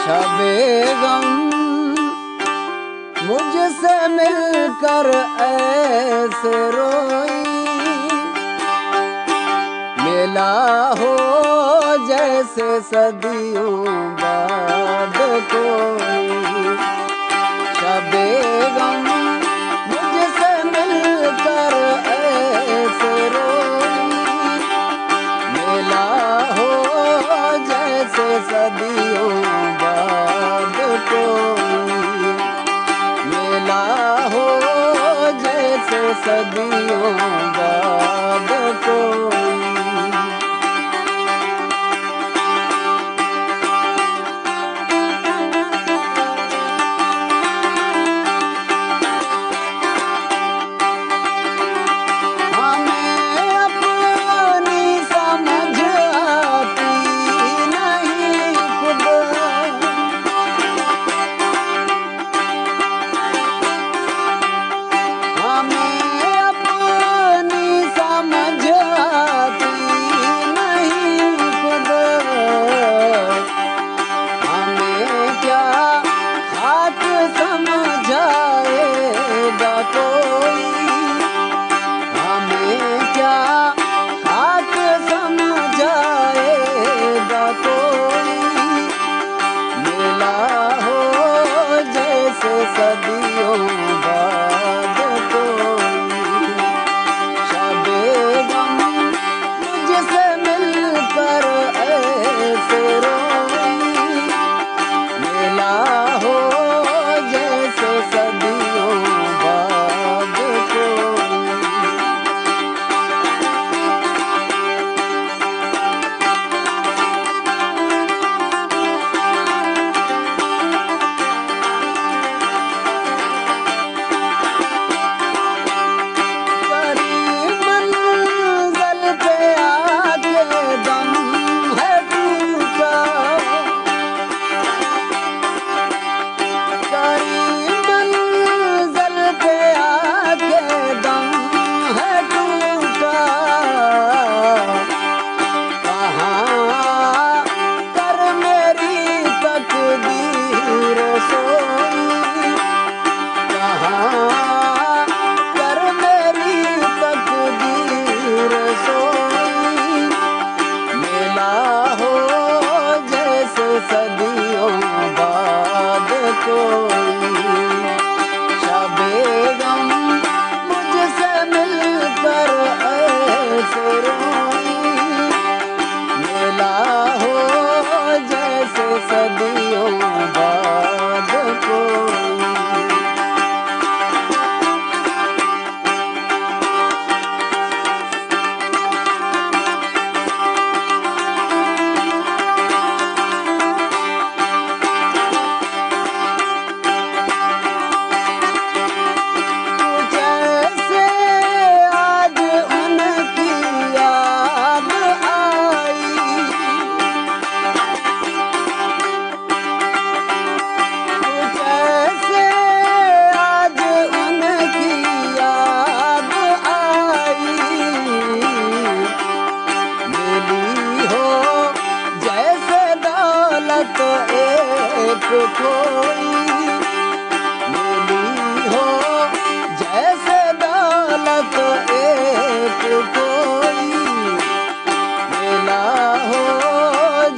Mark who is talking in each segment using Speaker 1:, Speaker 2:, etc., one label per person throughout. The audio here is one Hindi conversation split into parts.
Speaker 1: शबे गम मुझसे मिलकर ऐसे रोई, मिला हो जैसे सदियों बाद कोई। शबे गम मुझसे मिलकर ऐसे रोई, मिला हो जैसे सदियों बाद कोई, मिला हो जैसे सदियों बाद कोई। सदियों बाद कोई। शबे गम मुझसे मिलकर ऐसे रोई, मिला हो जैसे सदियों बाद कोई। सदियों बाद कोई। शबे गम मुझसे मिलकर ऐसे रोई, मिला हो जैसे सदियों बाद कोई। कोई मिली हो जैसे दौलत एक कोई, मिला हो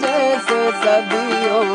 Speaker 1: जैसे सदियों